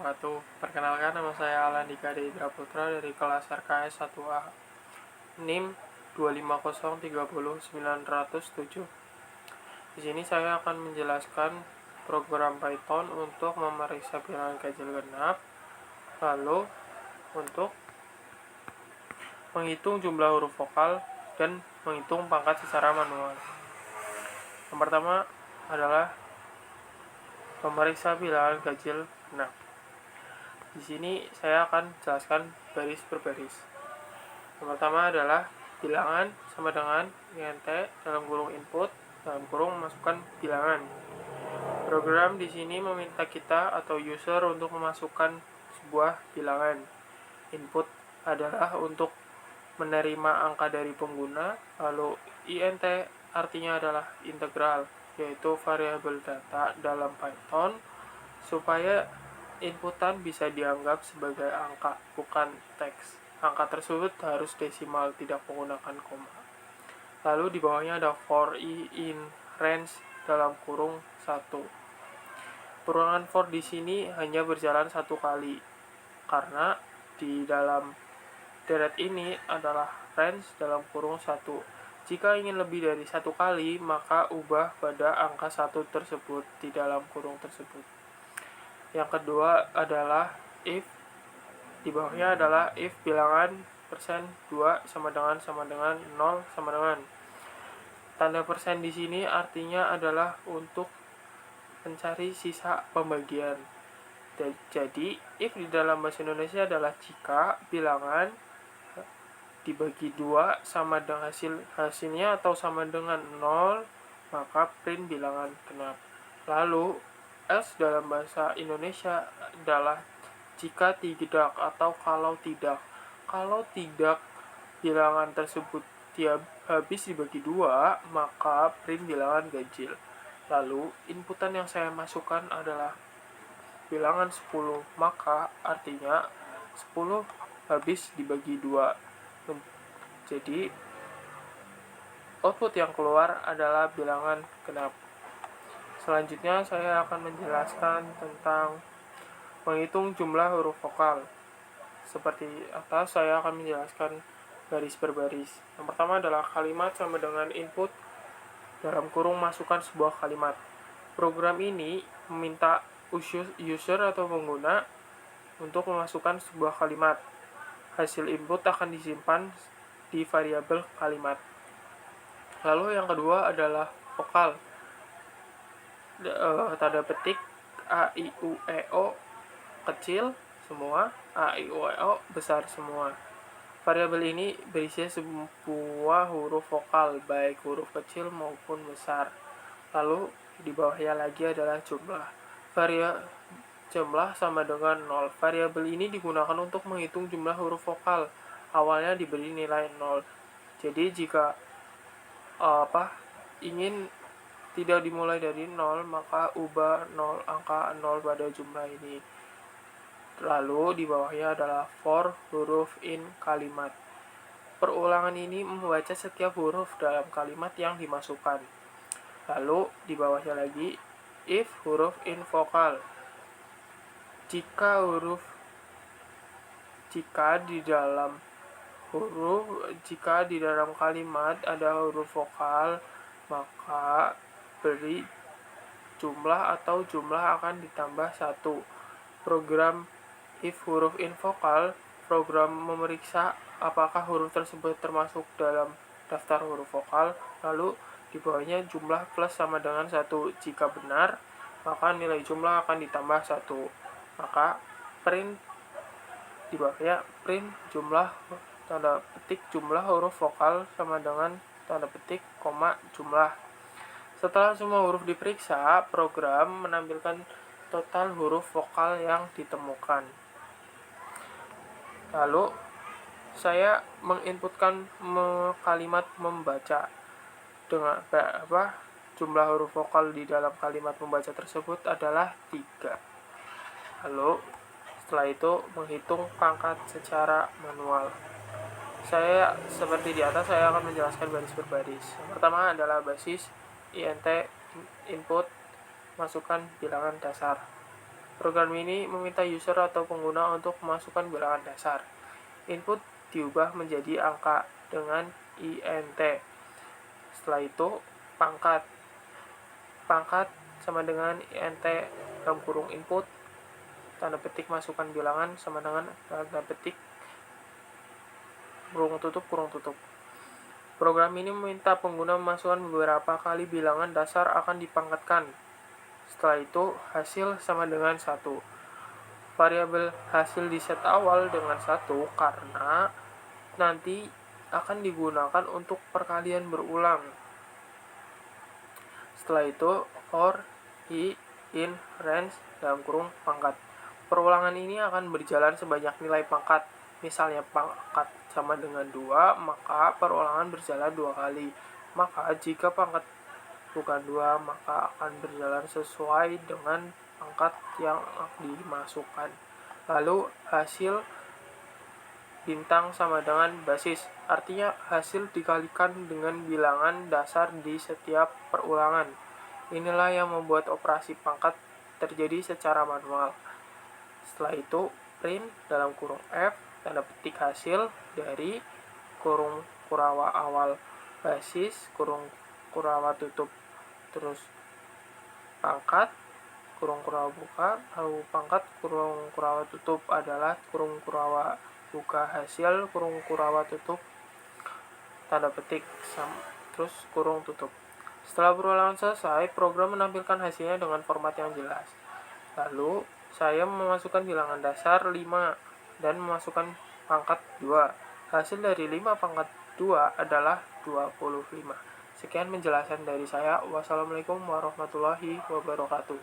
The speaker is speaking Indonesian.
wabarakatuh. Perkenalkan, nama saya Alan Dika Deidra Putra dari kelas RKS 1A, NIM 250300907. Di sini saya akan menjelaskan program Python untuk memeriksa bilangan ganjil genap, lalu untuk menghitung jumlah huruf vokal dan menghitung pangkat secara manual. Yang pertama adalah memeriksa bilangan ganjil genap. Di sini saya akan jelaskan baris per baris. Yang pertama adalah bilangan sama dengan int dalam kurung input dalam kurung masukkan bilangan. Program di sini meminta kita atau user untuk memasukkan sebuah bilangan. Input adalah untuk menerima angka dari pengguna, lalu int artinya adalah integral, yaitu variabel data dalam Python, supaya inputan bisa dianggap sebagai angka, bukan teks. Angka tersebut harus desimal, tidak menggunakan koma. Lalu di bawahnya ada for i in range dalam kurung 1. Perulangan for di sini hanya berjalan satu kali, karena di dalam deret ini adalah range dalam kurung 1. Jika ingin lebih dari satu kali, maka ubah pada angka 1 tersebut di dalam kurung tersebut. Yang kedua adalah if. Di bawahnya adalah if bilangan persen 2 sama dengan 0 sama dengan. Tanda persen di sini artinya adalah untuk mencari sisa pembagian. Jadi if di dalam bahasa Indonesia adalah jika bilangan dibagi 2 sama dengan hasilnya atau sama dengan 0, maka print bilangan genap. Lalu else dalam bahasa Indonesia adalah jika tidak atau kalau tidak. Kalau tidak bilangan tersebut habis dibagi 2, maka print bilangan ganjil. Lalu inputan yang saya masukkan adalah bilangan 10, maka artinya 10 habis dibagi 2. Jadi output yang keluar adalah bilangan genap. Selanjutnya saya akan menjelaskan tentang menghitung jumlah huruf vokal. Seperti atas, saya akan menjelaskan baris per baris. Yang pertama adalah kalimat sama dengan input dalam kurung masukkan sebuah kalimat. Program ini meminta user atau pengguna untuk memasukkan sebuah kalimat. Hasil input akan disimpan di variabel kalimat. Lalu yang kedua adalah vokal. Tanda petik a, i, u, e, o kecil semua, a, i, u, e, o besar semua. Variabel ini berisi sebuah huruf vokal, baik huruf kecil maupun besar. Lalu di bawahnya lagi adalah jumlah. Jumlah sama dengan 0. Variabel ini digunakan untuk menghitung jumlah huruf vokal. Awalnya diberi nilai 0. Jadi jika ingin tidak dimulai dari 0, maka ubah 0 angka 0 pada jumlah ini. Lalu di bawahnya adalah for huruf in kalimat. Perulangan ini membaca setiap huruf dalam kalimat yang dimasukkan. Lalu di bawahnya lagi if huruf in vokal. Jika di dalam kalimat ada huruf vokal, maka beri jumlah atau jumlah akan ditambah 1. Program if huruf in vokal, program memeriksa apakah huruf tersebut termasuk dalam daftar huruf vokal. Lalu di bawahnya jumlah plus sama dengan 1. Jika benar, maka nilai jumlah akan ditambah 1. Maka print di bawahnya print jumlah tanda petik jumlah huruf vokal sama dengan tanda petik koma jumlah. Setelah semua huruf diperiksa, program menampilkan total huruf vokal yang ditemukan. Lalu saya menginputkan kalimat membaca dengan jumlah huruf vokal di dalam kalimat membaca tersebut adalah 3. Lalu setelah itu menghitung pangkat secara manual. Seperti di atas, saya akan menjelaskan baris per baris. Yang pertama adalah basis int input masukkan bilangan dasar. Program ini meminta user atau pengguna untuk memasukkan bilangan dasar. Input diubah menjadi angka dengan int. Setelah itu, pangkat. Pangkat sama dengan int dalam kurung input, tanda petik masukkan bilangan sama dengan tanda petik kurung tutup. Program ini meminta pengguna memasukkan beberapa kali bilangan dasar akan dipangkatkan. Setelah itu, hasil sama dengan 1. Variabel hasil di set awal dengan 1 karena nanti akan digunakan untuk perkalian berulang. Setelah itu, for i in range dalam kurung pangkat. Perulangan ini akan berjalan sebanyak nilai pangkat. Misalnya pangkat sama dengan 2, maka perulangan berjalan 2 kali. Maka jika pangkat bukan 2, maka akan berjalan sesuai dengan pangkat yang dimasukkan. Lalu hasil bintang sama dengan basis, artinya hasil dikalikan dengan bilangan dasar di setiap perulangan. Inilah yang membuat operasi pangkat terjadi secara manual. Setelah itu, print dalam kurung F, tanda petik hasil dari kurung kurawa awal basis, kurung kurawa tutup, terus pangkat, kurung kurawa buka, lalu pangkat, kurung kurawa tutup adalah kurung kurawa buka hasil, kurung kurawa tutup, tanda petik, terus kurung tutup. Setelah perulangan selesai, program menampilkan hasilnya dengan format yang jelas. Lalu, saya memasukkan bilangan dasar 5 dan memasukkan pangkat 2. Hasil dari 5 pangkat 2 adalah 25. Sekian penjelasan dari saya. Wassalamualaikum warahmatullahi wabarakatuh.